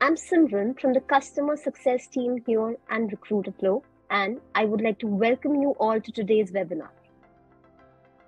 I'm Simran from the Customer Success team here at Recruiterflow, and I would like to welcome you all to today's webinar.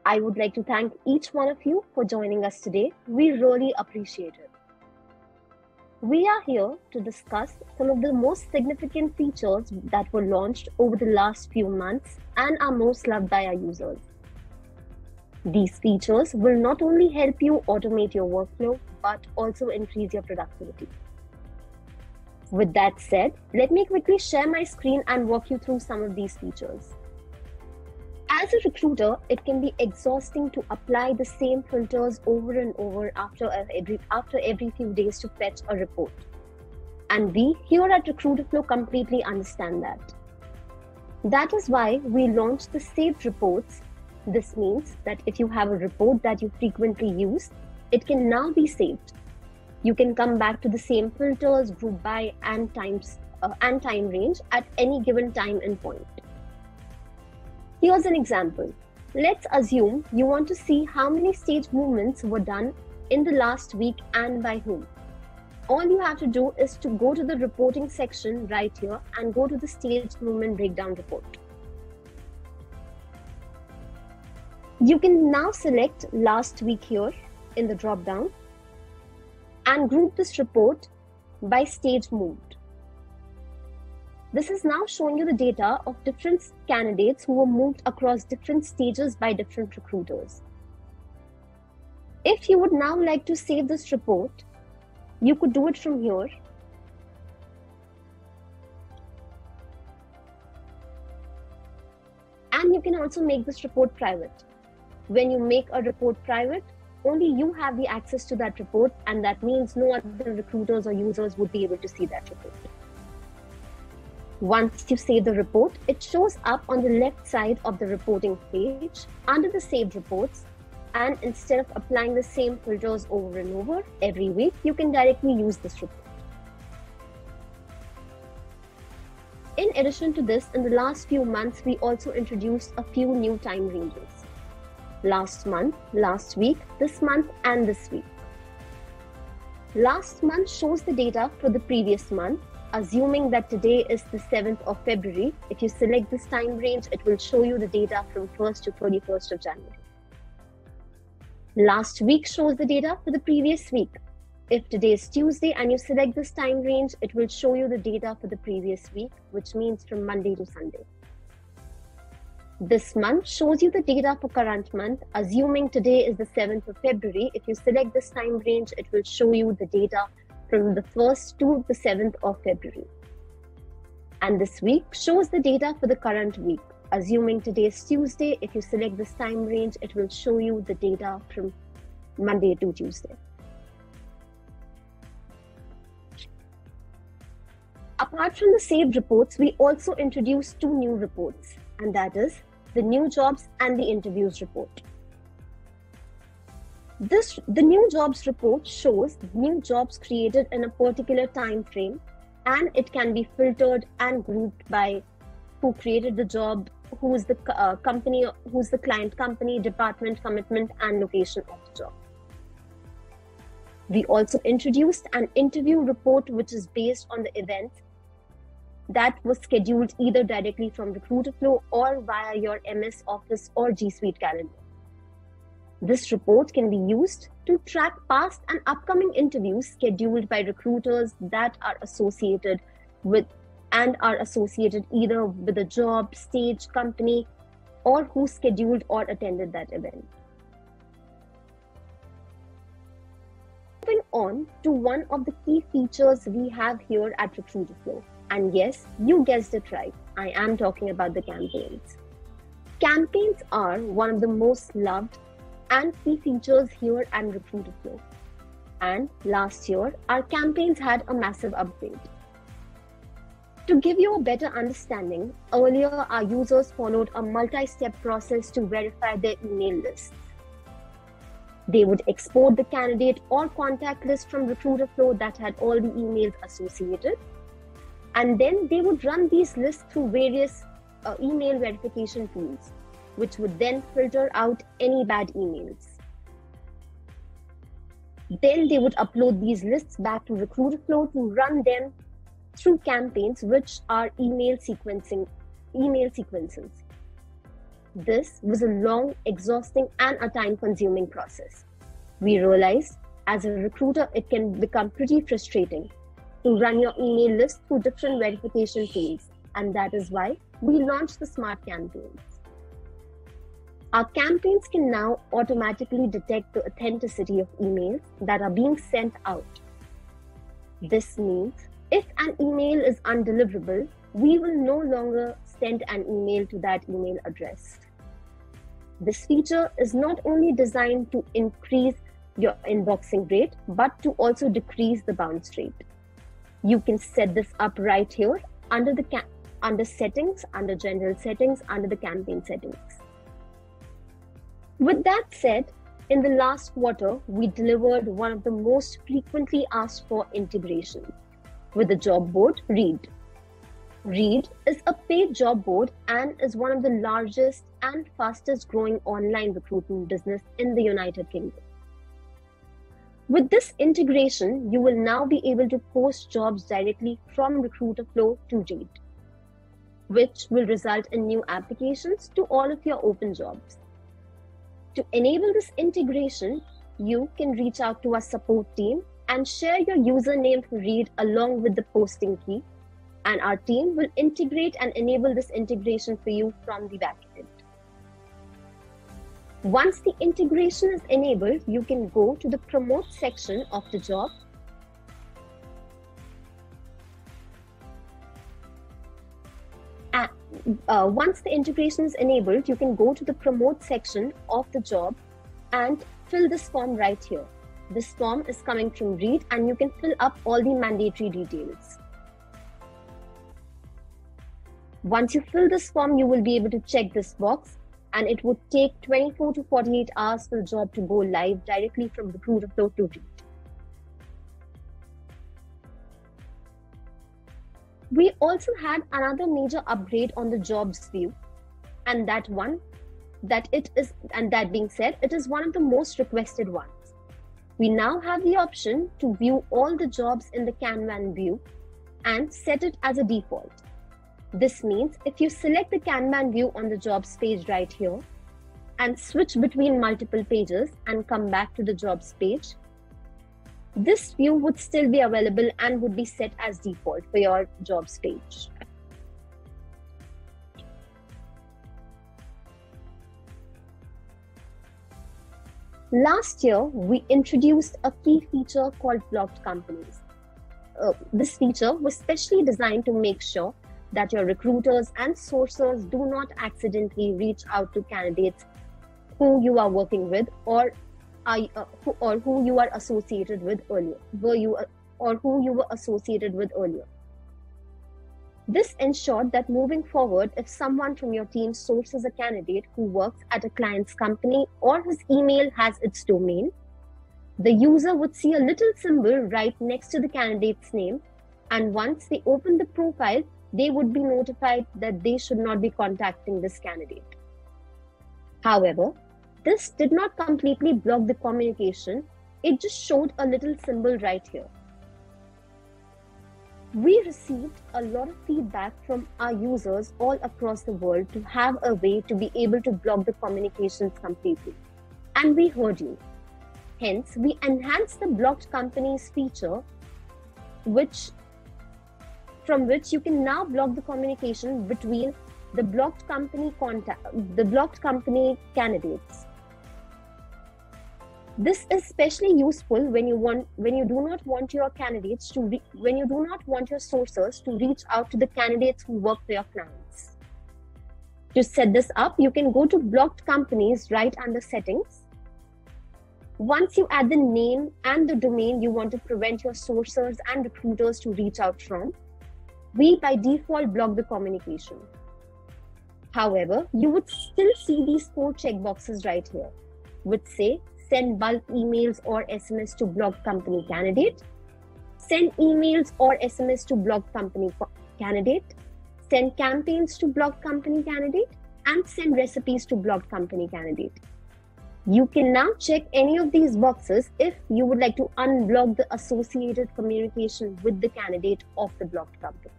I would like to thank each one of you for joining us today. We really appreciate it. We are here to discuss some of the most significant features that were launched over the last few months and are most loved by our users. These features will not only help you automate your workflow, but also increase your productivity. With that said, let me quickly share my screen and walk you through some of these features. As a recruiter, it can be exhausting to apply the same filters over and over after every few days to fetch a report. And we here at Recruiterflow completely understand that. That is why we launched the saved reports. This means that if you have a report that you frequently use, it can now be saved. You can come back to the same filters, group by, and time range at any given time and point. Here's an example. Let's assume you want to see how many stage movements were done in the last week and by whom. All you have to do is to go to the reporting section right here and go to the stage movement breakdown report. You can now select last week here in the drop down and group this report by stage moved. This is now showing you the data of different candidates who were moved across different stages by different recruiters. If you would now like to save this report, you could do it from here. And you can also make this report private. When you make a report private, only you have the access to that report, and that means no other recruiters or users would be able to see that report. Once you save the report, it shows up on the left side of the reporting page under the saved reports, and instead of applying the same filters over and over every week, you can directly use this report. In addition to this, in the last few months, we also introduced a few new time ranges. Last month, last week, this month, and this week. Last month shows the data for the previous month. Assuming that today is the 7th of February, if you select this time range, it will show you the data from 1st to 31st of January. Last week shows the data for the previous week. If today is Tuesday and you select this time range, it will show you the data for the previous week, which means from Monday to Sunday. This month shows you the data for current month. Assuming today is the 7th of February, if you select this time range, it will show you the data from the 1st to the 7th of February. And this week shows the data for the current week. Assuming today is Tuesday, if you select this time range, it will show you the data from Monday to Tuesday. Apart from the saved reports, we also introduced two new reports, and that is the new jobs and the interviews report. The new jobs report shows new jobs created in a particular time frame, and it can be filtered and grouped by who created the job, who is the company, who's the client company, department, commitment, and location of the job. We also introduced an interview report, which is based on the events that was scheduled either directly from Recruiterflow or via your MS Office or G Suite calendar. This report can be used to track past and upcoming interviews scheduled by recruiters that are associated with either with a job, stage, company, or who scheduled or attended that event. Moving on to one of the key features we have here at Recruiterflow. And yes, you guessed it right. I am talking about the campaigns. Campaigns are one of the most loved and key features here at Recruiterflow. And last year, our campaigns had a massive upgrade. To give you a better understanding, earlier our users followed a multi-step process to verify their email lists. They would export the candidate or contact list from Recruiterflow that had all the emails associated, and then they would run these lists through various email verification tools, which would then filter out any bad emails. Then they would upload these lists back to Recruiterflow to run them through campaigns, which are email sequences. This was a long, exhausting, and a time-consuming process. We realized as a recruiter, it can become pretty frustrating to run your email list through different verification tools, and that is why we launched the Smart Campaigns. Our campaigns can now automatically detect the authenticity of emails that are being sent out. This means if an email is undeliverable, we will no longer send an email to that email address. This feature is not only designed to increase your inboxing rate, but to also decrease the bounce rate. You can set this up right here under settings, under general settings, under the campaign settings. With that said, in the last quarter, we delivered one of the most frequently asked for integrations with the job board, Reed. Reed is a paid job board and is one of the largest and fastest growing online recruitment business in the United Kingdom. With this integration, you will now be able to post jobs directly from Recruiterflow to Reed, which will result in new applications to all of your open jobs. To enable this integration, you can reach out to our support team and share your username for Reed along with the posting key, and our team will integrate and enable this integration for you from the backend. Once the integration is enabled, you can go to the promote section of the job once the integration is enabled, you can go to the promote section of the job and fill this form right here. This form is coming from Reed and you can fill up all the mandatory details. Once you fill this form, you will be able to check this box and it would take 24 to 48 hours for the job to go live directly from Recruiterflow to Reed. We also had another major upgrade on the jobs view, and that being said, it is one of the most requested ones. We now have the option to view all the jobs in the Kanban view and set it as a default. This means if you select the Kanban view on the jobs page right here and switch between multiple pages and come back to the jobs page, this view would still be available and would be set as default for your jobs page. Last year, we introduced a key feature called blocked companies. This feature was specially designed to make sure that your recruiters and sourcers do not accidentally reach out to candidates who you are working with or who you are associated with earlier, who you were associated with earlier. This ensured that moving forward, if someone from your team sources a candidate who works at a client's company or whose email has its domain, the user would see a little symbol right next to the candidate's name, and once they open the profile, they would be notified that they should not be contacting this candidate. However, this did not completely block the communication, it just showed a little symbol right here. We received a lot of feedback from our users all across the world to have a way to be able to block the communications completely. And we heard you. Hence, we enhanced the blocked companies feature, from which you can now block the communication between the blocked company candidates. This is especially useful when you do not want your sourcers to reach out to the candidates who work for your clients. To set this up, you can go to blocked companies right under settings. Once you add the name and the domain you want to prevent your sourcers and recruiters to reach out from, we by default block the communication. However, you would still see these 4 checkboxes right here, which say send bulk emails or SMS to blocked company candidate, send emails or SMS to blocked company candidate, send campaigns to blocked company candidate, and send recipes to blocked company candidate. You can now check any of these boxes if you would like to unblock the associated communication with the candidate of the blocked company.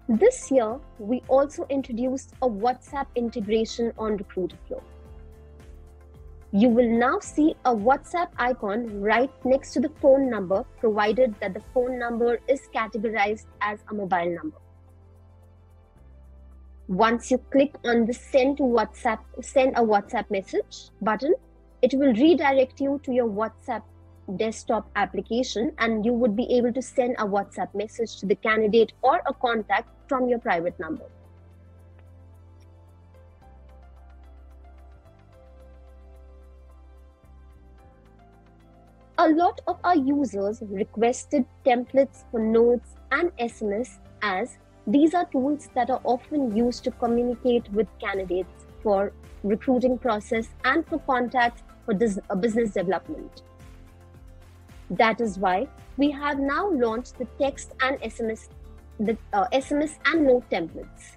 This year, we also introduced a WhatsApp integration on Recruiterflow. You will now see a WhatsApp icon right next to the phone number, provided that the phone number is categorized as a mobile number. Once you click on the send a WhatsApp message button, it will redirect you to your WhatsApp desktop application, and you would be able to send a WhatsApp message to the candidate or a contact from your private number. A lot of our users requested templates for notes and SMS, as these are tools that are often used to communicate with candidates for recruiting process and for contacts for business development. That is why we have now launched the text and SMS and note templates.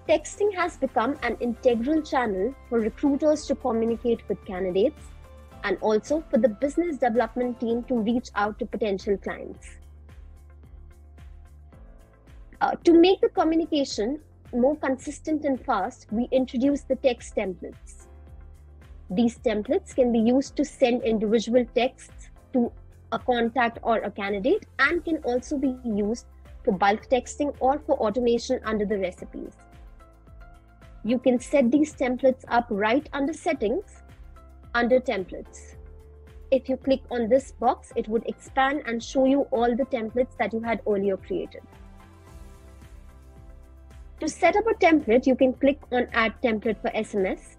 Texting has become an integral channel for recruiters to communicate with candidates, and also for the business development team to reach out to potential clients. To make the communication more consistent and fast, we introduced the text templates. These templates can be used to send individual texts to a contact or a candidate, and can also be used for bulk texting or for automation under the recipes. You can set these templates up right under settings, under templates. If you click on this box, it would expand and show you all the templates that you had earlier created. To set up a template, you can click on Add Template for SMS,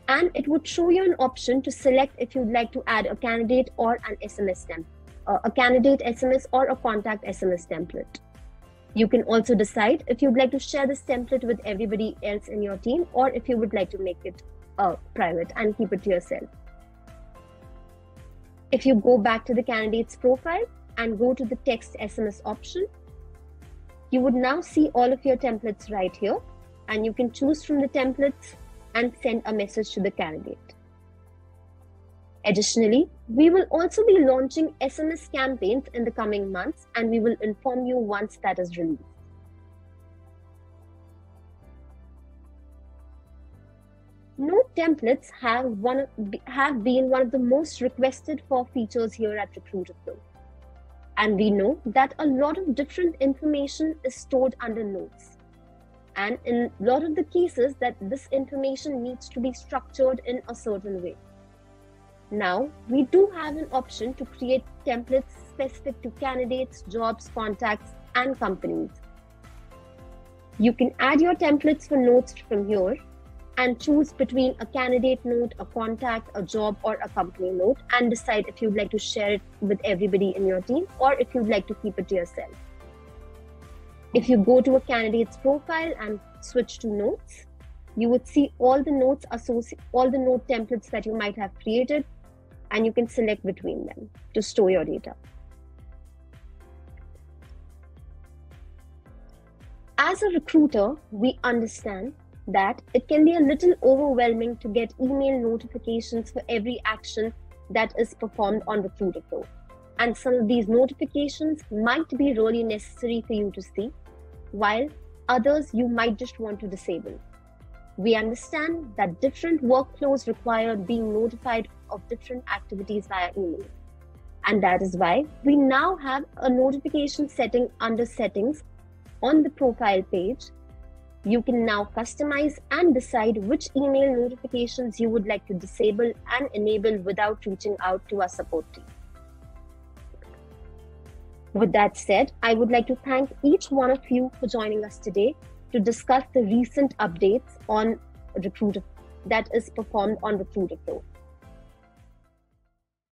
and it would show you an option to select if you'd like to add a candidate or an SMS template, a candidate SMS or a contact SMS template. You can also decide if you'd like to share this template with everybody else in your team, or if you would like to make it private and keep it to yourself. If you go back to the candidate's profile and go to the text SMS option, you would now see all of your templates right here, and you can choose from the templates and send a message to the candidate. Additionally, we will also be launching SMS campaigns in the coming months, and we will inform you once that is released. Note templates have been one of the most requested for features here at Recruiterflow. And we know that a lot of different information is stored under notes. And in a lot of the cases that this information needs to be structured in a certain way. Now, we do have an option to create templates specific to candidates, jobs, contacts, and companies. You can add your templates for notes from here and choose between a candidate note, a contact, a job, or a company note, and decide if you'd like to share it with everybody in your team, or if you'd like to keep it to yourself. If you go to a candidate's profile and switch to notes, you would see all the note templates that you might have created, and you can select between them to store your data. As a recruiter, we understand that it can be a little overwhelming to get email notifications for every action that is performed on Recruiterflow. And some of these notifications might be really necessary for you to see, while others you might just want to disable. We understand that different workflows require being notified of different activities via email. And that is why we now have a notification setting under settings on the profile page. You can now customize and decide which email notifications you would like to disable and enable without reaching out to our support team. With that said, I would like to thank each one of you for joining us today to discuss the recent updates on Recruiter that is performed on Recruiterflow.